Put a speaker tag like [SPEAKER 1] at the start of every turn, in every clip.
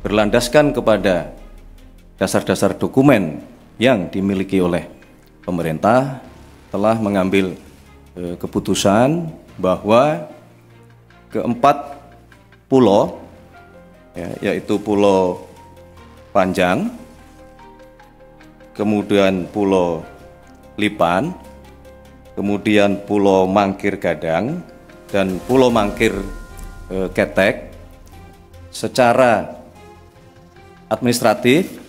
[SPEAKER 1] berlandaskan kepada dasar-dasar dokumen yang dimiliki oleh pemerintah, telah mengambil keputusan bahwa keempat pulau, yaitu Pulau Panjang, kemudian Pulau Lipan, kemudian Pulau Mangkir Gadang, dan Pulau Mangkir Ketek, secara administratif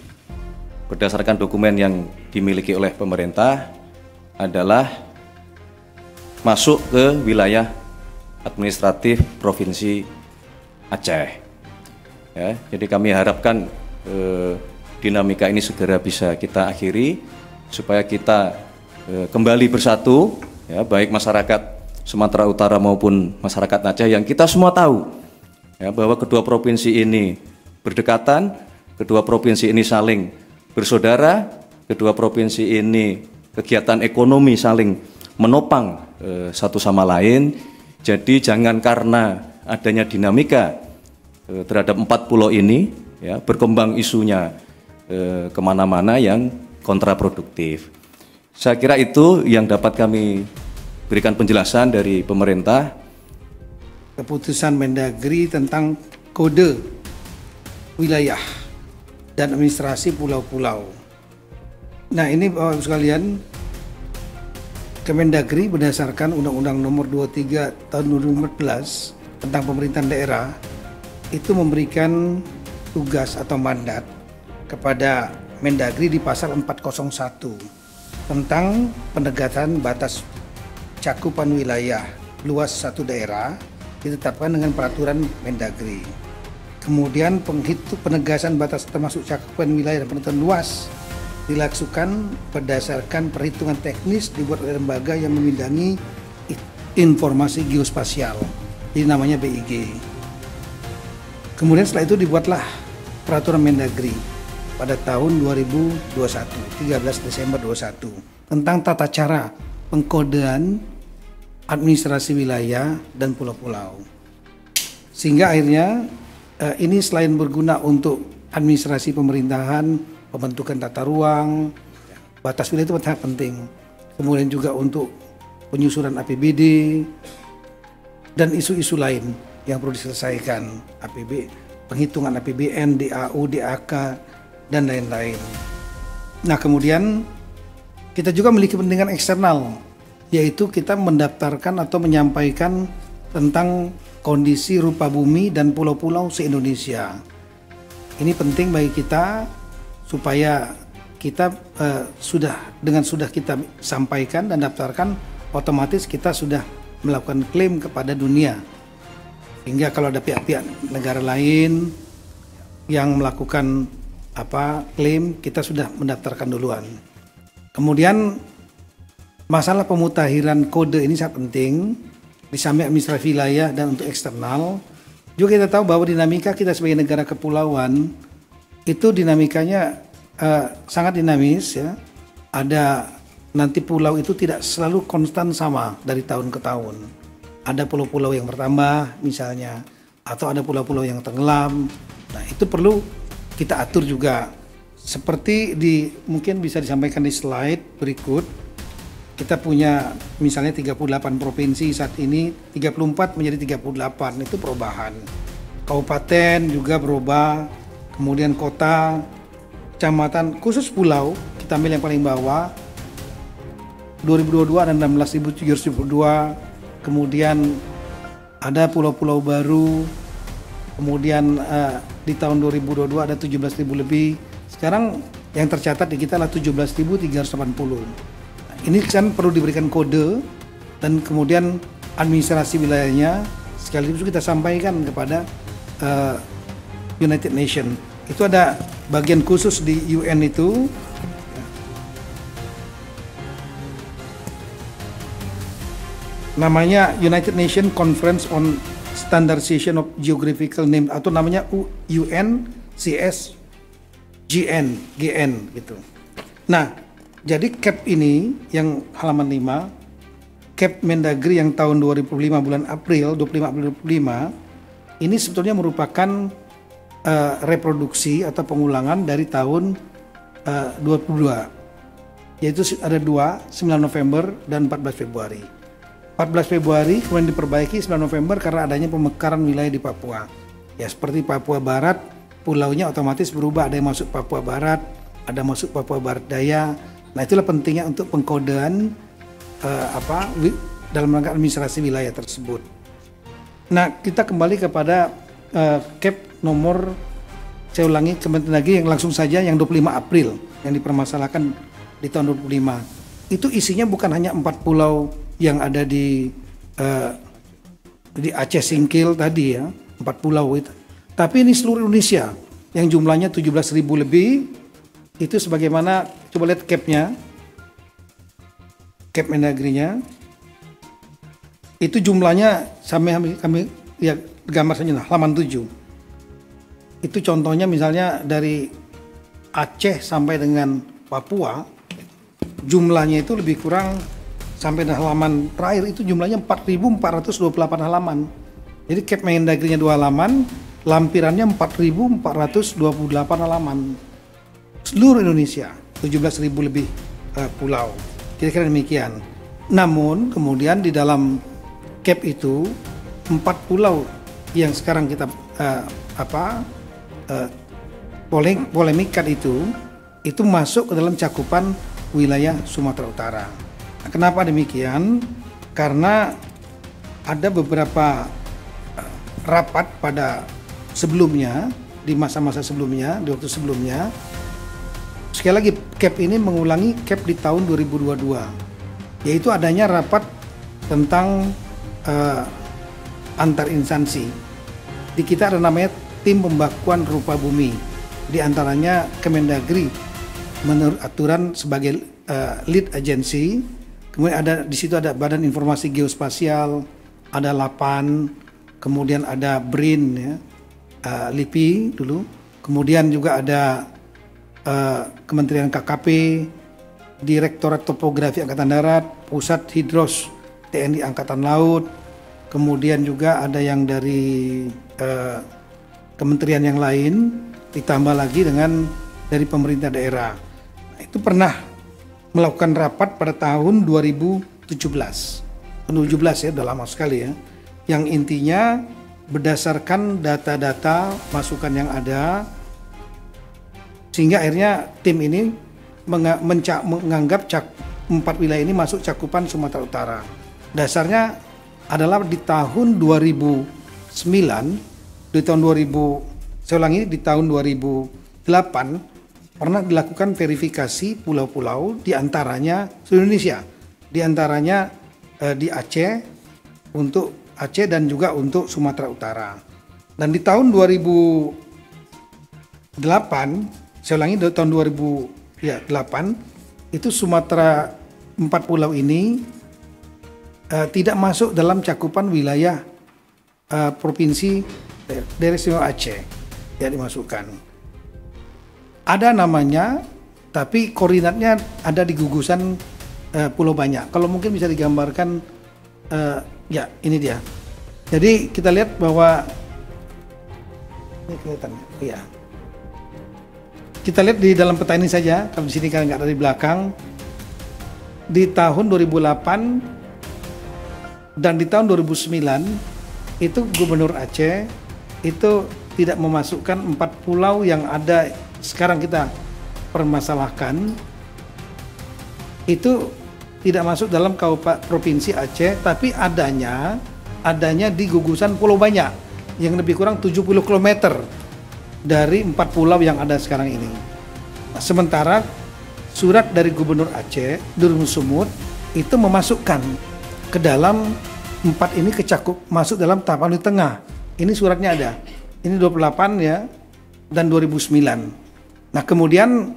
[SPEAKER 1] berdasarkan dokumen yang dimiliki oleh pemerintah adalah masuk ke wilayah administratif Provinsi Aceh. Ya, jadi kami harapkan dinamika ini segera bisa kita akhiri supaya kita kembali bersatu, ya, baik masyarakat Sumatera Utara maupun masyarakat Aceh yang kita semua tahu, ya, bahwa kedua provinsi ini berdekatan, kedua provinsi ini saling bersaudara, kedua provinsi ini kegiatan ekonomi saling menopang satu sama lain. Jadi jangan karena adanya dinamika terhadap 4 pulau ini, ya, berkembang isunya kemana-mana yang kontraproduktif. Saya kira itu yang dapat kami berikan penjelasan dari pemerintah.
[SPEAKER 2] Keputusan Mendagri tentang kode wilayah dan administrasi pulau-pulau. Nah, ini Bapak Ibu sekalian, Kemendagri berdasarkan Undang-Undang Nomor 23 Tahun 2014 tentang pemerintahan daerah itu memberikan tugas atau mandat kepada Mendagri di pasal 401 tentang penegasan batas cakupan wilayah luas satu daerah ditetapkan dengan peraturan Mendagri. Kemudian penegasan batas termasuk cakupan wilayah dan penentuan luas dilakukan berdasarkan perhitungan teknis dibuat oleh lembaga yang membidangi informasi geospasial, jadi namanya BIG. Kemudian setelah itu dibuatlah peraturan Mendagri pada tahun 2021, 13 Desember 2021 tentang tata cara pengkodean administrasi wilayah dan pulau-pulau. Sehingga akhirnya ini selain berguna untuk administrasi pemerintahan, pembentukan tata ruang, batas wilayah itu sangat penting. Kemudian juga untuk penyusunan APBD dan isu-isu lain yang perlu diselesaikan, penghitungan APBN, DAU, DAK, dan lain-lain. Nah, kemudian kita juga memiliki kepentingan eksternal, yaitu kita mendaftarkan atau menyampaikan tentang kondisi rupa bumi dan pulau-pulau se-Indonesia. Ini penting bagi kita supaya kita sudah kita sampaikan dan daftarkan, otomatis kita sudah melakukan klaim kepada dunia. Hingga kalau ada pihak-pihak negara lain yang melakukan klaim, kita sudah mendaftarkan duluan. Kemudian masalah pemutakhiran kode ini sangat penting di samping administrasi wilayah dan untuk eksternal. Juga kita tahu bahwa dinamika kita sebagai negara kepulauan itu dinamikanya sangat dinamis, ya. Ada nanti pulau itu tidak selalu konstan sama dari tahun ke tahun. Ada pulau-pulau yang bertambah misalnya, atau ada pulau-pulau yang tenggelam. Nah, itu perlu kita atur juga. Seperti mungkin bisa disampaikan di slide berikut. Kita punya misalnya 38 provinsi saat ini, 34 menjadi 38, itu perubahan. Kabupaten juga berubah, kemudian kota, kecamatan, khusus pulau, kita ambil yang paling bawah, 2022 ada 16.722, kemudian ada pulau-pulau baru, kemudian di tahun 2022 ada 17.000 lebih, sekarang yang tercatat di kita adalah 17.380. Ini kan perlu diberikan kode dan kemudian administrasi wilayahnya sekaligus kita sampaikan kepada United Nations. Itu ada bagian khusus di UN itu. Namanya United Nations Conference on Standardization of Geographical Names atau namanya UNCSGN gitu. Nah, jadi CAP ini yang halaman 5, CAP Mendagri yang tahun 2005 bulan April 25 ini sebetulnya merupakan reproduksi atau pengulangan dari tahun 22, yaitu ada 9 November dan 14 Februari. 14 Februari kemudian diperbaiki 9 November karena adanya pemekaran wilayah di Papua. Ya, seperti Papua Barat, pulaunya otomatis berubah, ada yang masuk Papua Barat, ada masuk Papua Barat Daya. Nah, itulah pentingnya untuk pengkodean dalam rangka administrasi wilayah tersebut. Nah, kita kembali kepada Kep nomor, saya ulangi kembali lagi yang langsung saja, yang 25 April yang dipermasalahkan di tahun 25. Itu isinya bukan hanya 4 pulau yang ada di Aceh Singkil tadi ya, 4 pulau itu. Tapi ini seluruh Indonesia yang jumlahnya 17.000 lebih. Itu sebagaimana, coba lihat Kepnya, Kep Mendagrinya. Itu jumlahnya sampai kami ya gambar saja nah, halaman 7. Itu contohnya misalnya dari Aceh sampai dengan Papua, jumlahnya itu lebih kurang sampai di halaman terakhir itu jumlahnya 4.428 halaman. Jadi Kep Mendagrinya 2 halaman, lampirannya 4.428 halaman. Seluruh Indonesia, 17.000 lebih pulau. Kira-kira demikian. Namun kemudian di dalam Kep itu 4 pulau yang sekarang kita polemikkan itu masuk ke dalam cakupan wilayah Sumatera Utara. Nah, kenapa demikian? Karena ada beberapa rapat pada sebelumnya, di masa-masa sebelumnya, di waktu sebelumnya. Sekali lagi, Kep ini mengulangi Kep di tahun 2022, yaitu adanya rapat tentang antar instansi. Di kita ada namanya tim pembakuan rupa bumi. Di antaranya Kemendagri menurut aturan sebagai lead agency. Kemudian ada di situ ada Badan Informasi Geospasial, ada LAPAN, kemudian ada BRIN ya, LIPI dulu. Kemudian juga ada Kementerian KKP, Direktorat Topografi Angkatan Darat, Pusat Hidros TNI Angkatan Laut. Kemudian juga ada yang dari kementerian yang lain, ditambah lagi dengan dari pemerintah daerah. Nah, itu pernah melakukan rapat pada tahun 2017 ya, udah lama sekali ya. Yang intinya berdasarkan data-data masukan yang ada, sehingga akhirnya tim ini menganggap 4 wilayah ini masuk cakupan Sumatera Utara. Dasarnya adalah di tahun 2009, di tahun 2008 pernah dilakukan verifikasi pulau-pulau di antaranya seluruh Indonesia, di antaranya di Aceh, untuk Aceh dan juga untuk Sumatera Utara. Dan di tahun 2008, saya ulangi, di tahun 2008 itu Sumatera 4 pulau ini tidak masuk dalam cakupan wilayah provinsi Daerah Istimewa Aceh yang dimasukkan. Ada namanya, tapi koordinatnya ada di gugusan Pulau Banyak. Kalau mungkin bisa digambarkan, ya ini dia. Jadi kita lihat bahwa ini kelihatan, ya. Kita lihat di dalam peta ini saja. Kalau di sini kan nggak ada di belakang. Di tahun 2008 dan di tahun 2009 itu Gubernur Aceh itu tidak memasukkan 4 pulau yang ada sekarang kita permasalahkan, itu tidak masuk dalam provinsi Aceh, tapi adanya di gugusan Pulau Banyak yang lebih kurang 70 km dari 4 pulau yang ada sekarang ini. Nah, sementara surat dari Gubernur Aceh, Durun Sumut, itu memasukkan ke dalam 4 ini masuk dalam tahapan di tengah. Ini suratnya ada. Ini 28 ya, dan 2009. Nah, kemudian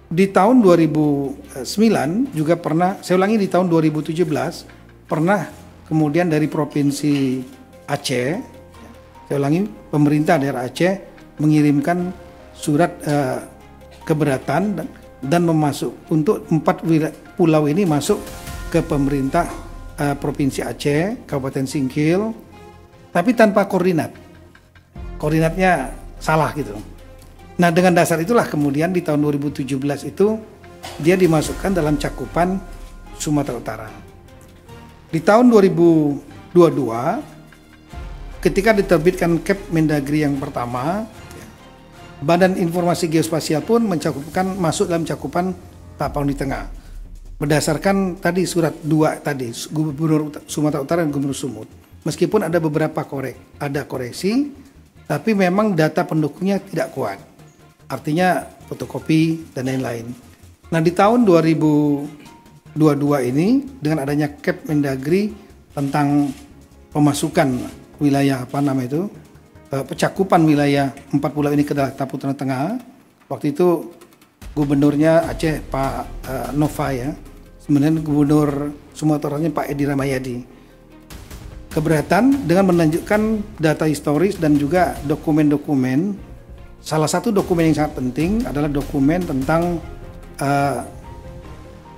[SPEAKER 2] di tahun 2009 juga pernah, saya ulangi, di tahun 2017 pernah kemudian dari provinsi Aceh, saya ulangi, pemerintah daerah Aceh mengirimkan surat keberatan dan memasuk untuk 4 pulau ini masuk ke pemerintah Provinsi Aceh, Kabupaten Singkil, tapi tanpa koordinat. koordinatnya salah gitu. Nah, dengan dasar itulah kemudian di tahun 2017 itu dia dimasukkan dalam cakupan Sumatera Utara. Di tahun 2022 ketika diterbitkan Kep Mendagri yang pertama, Badan Informasi Geospasial pun masuk dalam cakupan Papua di Tengah. Berdasarkan tadi surat 2 tadi, Gubernur Sumatera Utara dan Gubernur Sumut. Meskipun ada beberapa koreksi, tapi memang data pendukungnya tidak kuat. Artinya fotokopi dan lain-lain. Nah, di tahun 2022 ini dengan adanya Kep Mendagri tentang pemasukan wilayah cakupan wilayah 4 pulau ini ke Papua Tengah. Waktu itu gubernurnya Aceh Pak Nova ya. Sebenarnya gubernur Sumatera Pak Edi Ramayadi. Keberatan dengan menunjukkan data historis dan juga dokumen-dokumen. Salah satu dokumen yang sangat penting adalah dokumen tentang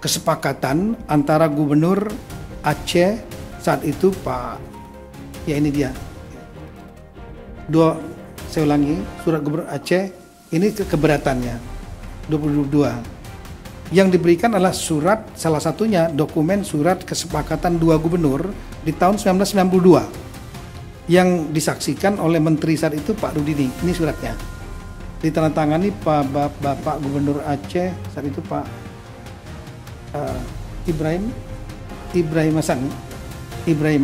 [SPEAKER 2] kesepakatan antara gubernur Aceh saat itu ini dia. Saya ulangi, surat gubernur Aceh ini keberatannya 2022. Yang diberikan adalah surat, salah satunya dokumen surat kesepakatan 2 gubernur di tahun 1992 yang disaksikan oleh Menteri saat itu Pak Rudini. Ini suratnya ditandatangani Bapak Gubernur Aceh saat itu Pak Ibrahim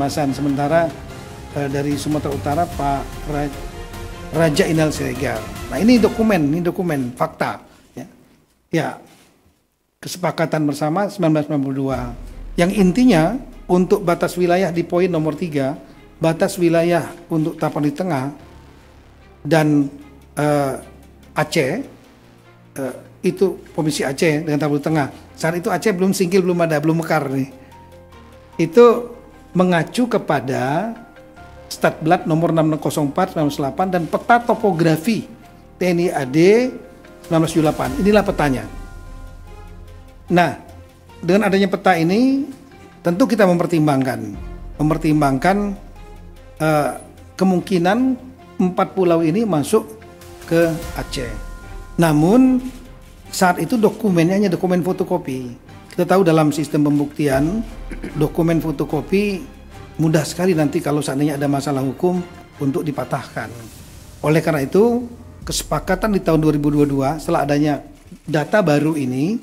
[SPEAKER 2] Hasan. Sementara dari Sumatera Utara Pak Raja Inal Siregar. Nah, ini dokumen fakta ya. Kesepakatan bersama 1992 yang intinya untuk batas wilayah di poin nomor 3, batas wilayah untuk Papua di Tengah dan Aceh, itu Provinsi Aceh dengan Papua Tengah. Saat itu Aceh belum singgil, belum mekar nih. Itu mengacu kepada Statblad nomor 604 1998 dan peta topografi TNI AD 1978. Inilah petanya. Nah, dengan adanya peta ini tentu kita mempertimbangkan kemungkinan 4 pulau ini masuk ke Aceh. Namun saat itu dokumennya hanya dokumen fotokopi. Kita tahu dalam sistem pembuktian dokumen fotokopi mudah sekali nanti kalau seandainya ada masalah hukum untuk dipatahkan. Oleh karena itu, kesepakatan di tahun 2022 setelah adanya data baru ini,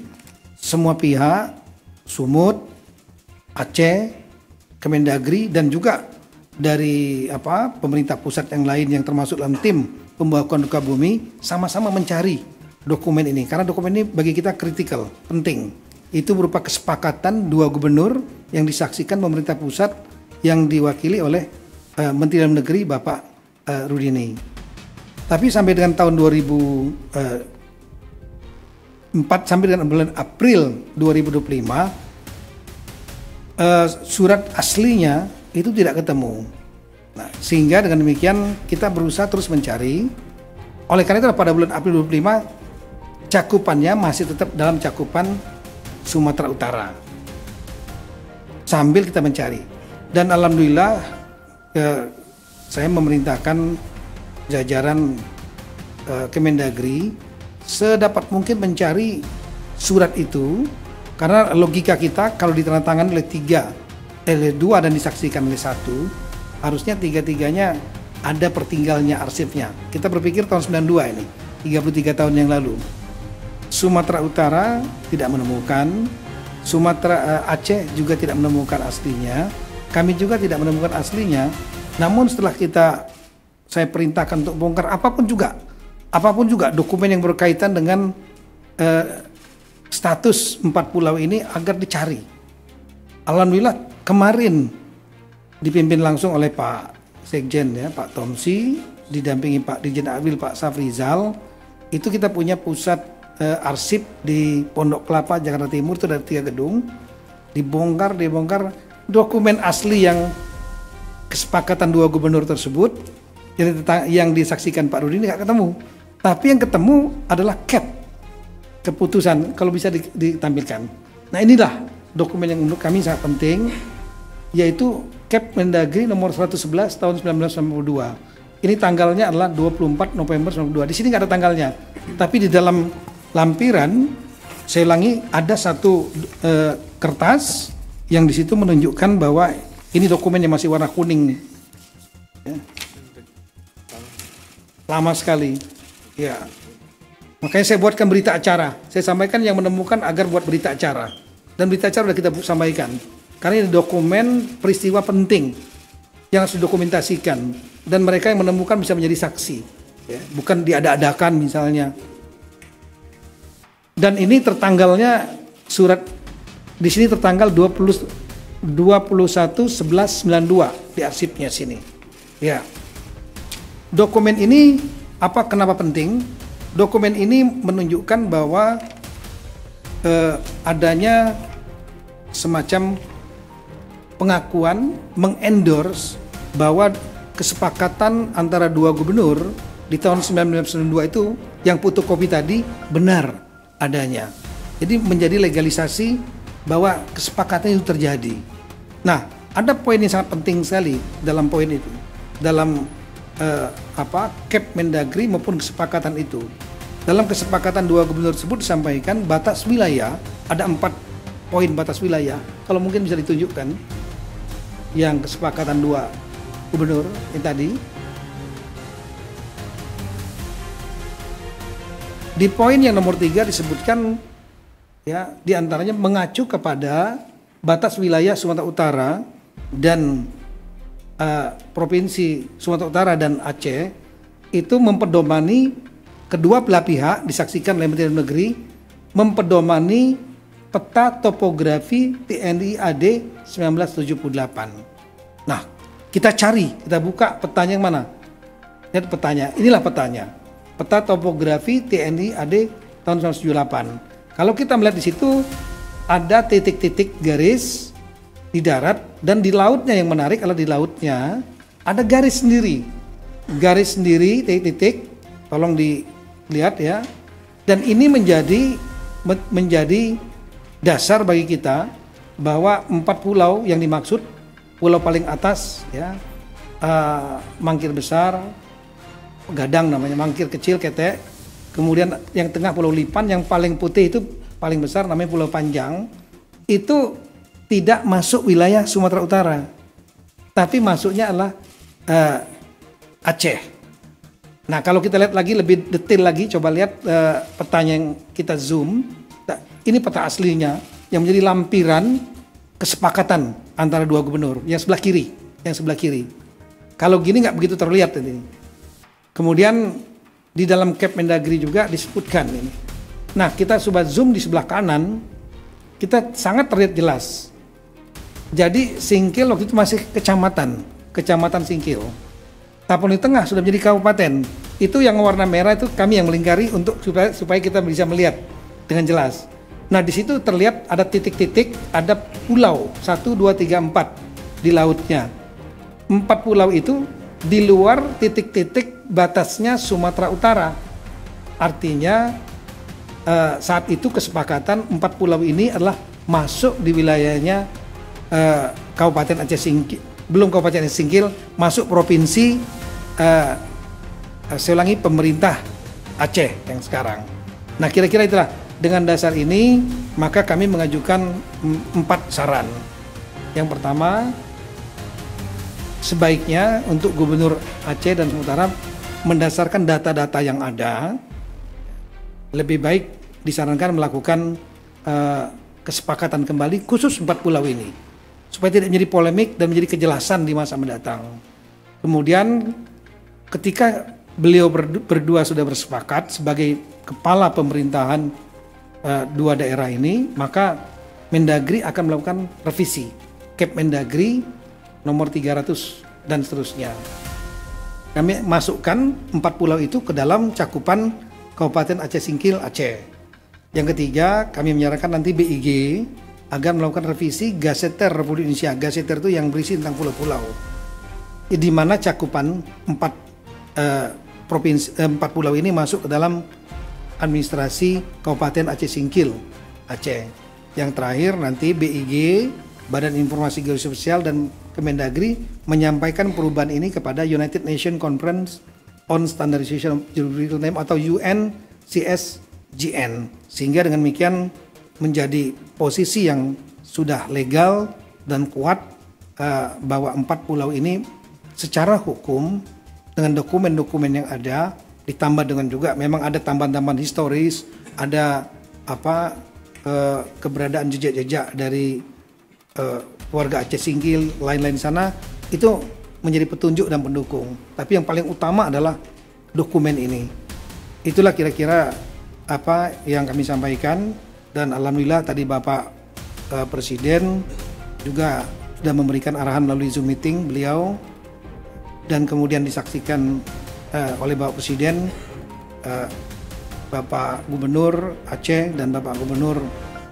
[SPEAKER 2] semua pihak, Sumut, Aceh, Kemendagri dan juga dari pemerintah pusat yang lain yang termasuk dalam tim pembahasan duka bumi sama-sama mencari dokumen ini karena dokumen ini bagi kita kritikal, penting. Itu berupa kesepakatan 2 gubernur yang disaksikan pemerintah pusat yang diwakili oleh Menteri Dalam Negeri Bapak Rudini. Tapi sampai dengan tahun 2004 sampai dengan bulan April 2025 surat aslinya itu tidak ketemu. Nah, sehingga dengan demikian kita berusaha terus mencari. Oleh karena itu pada bulan April 2025 cakupannya masih tetap dalam cakupan Sumatera Utara. Sambil kita mencari. Dan alhamdulillah saya memerintahkan jajaran Kemendagri sedapat mungkin mencari surat itu karena logika kita kalau ditandatangani oleh 2 dan disaksikan oleh 1 harusnya 3-3-nya ada pertinggalnya arsipnya. Kita berpikir tahun 92 ini 33 tahun yang lalu. Sumatera Utara tidak menemukan, Sumatera Aceh juga tidak menemukan aslinya. Kami juga tidak menemukan aslinya. Namun setelah saya perintahkan untuk bongkar apapun juga dokumen yang berkaitan dengan status 4 pulau ini agar dicari. Alhamdulillah kemarin dipimpin langsung oleh Pak Sekjen ya, Pak Tomsi, didampingi Pak Dirjen Agri Pak Safrizal. Itu kita punya pusat arsip di Pondok Kelapa Jakarta Timur, itu ada 3 gedung. Dibongkar dokumen asli yang kesepakatan 2 gubernur tersebut yang disaksikan Pak Rudi ini nggak ketemu. Tapi yang ketemu adalah keputusan kalau bisa ditampilkan. Nah, inilah dokumen yang menurut kami sangat penting, yaitu Kep Mendagri nomor 111 tahun 1992 Ini tanggalnya adalah 24 November 1992. Di sini nggak ada tanggalnya. Tapi di dalam lampiran, saya ulangi, ada satu kertas yang di situ menunjukkan bahwa ini dokumen yang masih warna kuning. Ya. Lama sekali. Ya. Makanya saya buatkan berita acara. Saya sampaikan yang menemukan agar buat berita acara. Dan berita acara sudah kita sampaikan. Karena ini dokumen peristiwa penting yang harus didokumentasikan. Dan mereka yang menemukan bisa menjadi saksi. Ya. Bukan diada-adakan misalnya. Dan ini tertanggalnya surat di sini tertanggal 21/11/92 di arsipnya sini. Ya. Dokumen ini kenapa penting? Dokumen ini menunjukkan bahwa adanya semacam pengakuan mengendorse bahwa kesepakatan antara dua gubernur di tahun 1992 itu yang fotokopi tadi benar adanya. Jadi menjadi legalisasi bahwa kesepakatan itu terjadi. Nah, ada poin yang sangat penting sekali dalam poin itu. Dalam Kep Mendagri maupun kesepakatan itu. Dalam kesepakatan dua gubernur tersebut disampaikan batas wilayah, ada 4 poin batas wilayah. Kalau mungkin bisa ditunjukkan yang kesepakatan dua gubernur yang tadi. Di poin yang nomor 3 disebutkan ya diantaranya mengacu kepada batas wilayah Sumatera Utara dan Provinsi Sumatera Utara dan Aceh itu mempedomani kedua belah pihak disaksikan oleh Menteri Dalam Negeri mempedomani peta topografi TNI AD 1978. Nah, kita buka petanya yang mana? Lihat petanya, inilah petanya. Peta topografi TNI AD tahun 1978. Kalau kita melihat di situ ada titik-titik garis di darat dan di lautnya. Yang menarik adalah di lautnya ada garis sendiri, titik-titik. Tolong dilihat ya. Dan ini menjadi dasar bagi kita bahwa 4 pulau yang dimaksud, pulau paling atas ya Mangkir Besar, Gadang namanya, Mangkir Kecil, Ketek. Kemudian yang tengah Pulau Lipan, yang paling putih itu paling besar namanya Pulau Panjang. Itu tidak masuk wilayah Sumatera Utara, tapi masuknya adalah Aceh. Nah, kalau kita lihat lagi lebih detail lagi, coba lihat petanya yang kita zoom. Ini peta aslinya yang menjadi lampiran kesepakatan antara dua gubernur. Yang sebelah kiri. Kalau gini nggak begitu terlihat ini. Kemudian di dalam Kep Mendagri juga disebutkan ini. Nah, kita coba zoom di sebelah kanan, kita sangat terlihat jelas. Jadi Singkil waktu itu masih kecamatan Singkil. Tapon di tengah sudah menjadi kabupaten. Itu yang warna merah itu kami yang melingkari untuk supaya kita bisa melihat dengan jelas. Nah, di situ terlihat ada titik-titik, ada pulau 1, 2, 3, 4 di lautnya. 4 pulau itu di luar titik-titik batasnya Sumatera Utara. Artinya saat itu kesepakatan 4 pulau ini adalah masuk di wilayahnya Kabupaten Aceh Singkil, belum Kabupaten Aceh Singkil, masuk provinsi saya ulangi pemerintah Aceh yang sekarang. Nah, kira-kira itulah. Dengan dasar ini maka kami mengajukan 4 saran. Yang pertama, sebaiknya untuk Gubernur Aceh dan Sumatera mendasarkan data-data yang ada, lebih baik disarankan melakukan kesepakatan kembali khusus 4 pulau ini, supaya tidak menjadi polemik dan menjadi kejelasan di masa mendatang. Kemudian ketika beliau berdua sudah bersepakat sebagai kepala pemerintahan dua daerah ini, maka Mendagri akan melakukan revisi Kep Mendagri nomor 300 dan seterusnya. Kami masukkan 4 pulau itu ke dalam cakupan Kabupaten Aceh Singkil Aceh. Yang ketiga, kami menyarankan nanti BIG agar melakukan revisi Gaseter Republik Indonesia. Gaseter itu yang berisi tentang pulau-pulau, di mana cakupan 4 pulau ini masuk ke dalam administrasi Kabupaten Aceh Singkil Aceh. Yang terakhir nanti BIG Badan Informasi Geospasial dan Kemendagri menyampaikan perubahan ini kepada United Nations Conference on Standardization of Geographical Name atau UNCSGN, sehingga dengan demikian menjadi posisi yang sudah legal dan kuat bahwa 4 pulau ini secara hukum dengan dokumen-dokumen yang ada, ditambah dengan juga memang ada tambahan-tambahan historis, ada keberadaan jejak-jejak dari warga Aceh Singkil, lain-lain sana, itu menjadi petunjuk dan pendukung. Tapi yang paling utama adalah dokumen ini. Itulah kira-kira apa yang kami sampaikan, dan alhamdulillah tadi Bapak Presiden juga sudah memberikan arahan melalui Zoom meeting beliau, dan kemudian disaksikan oleh Bapak Presiden, Bapak Gubernur Aceh dan Bapak Gubernur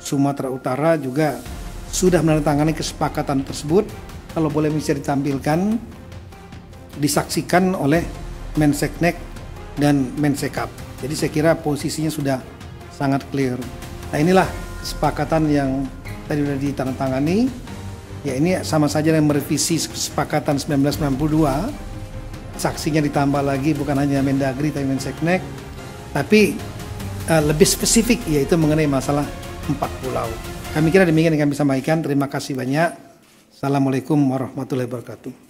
[SPEAKER 2] Sumatera Utara juga sudah menandatangani kesepakatan tersebut. Kalau boleh bisa ditampilkan, disaksikan oleh Menseknek dan Mensekap. Jadi saya kira posisinya sudah sangat clear. Nah, inilah kesepakatan yang tadi sudah ditandatangani. Ya, ini sama saja dengan merevisi kesepakatan 1992. Saksinya ditambah lagi, bukan hanya Mendagri tapi Menseknek, tapi lebih spesifik, yaitu mengenai masalah 4 pulau. Kami kira demikian yang kami sampaikan. Terima kasih banyak. Assalamualaikum warahmatullahi wabarakatuh.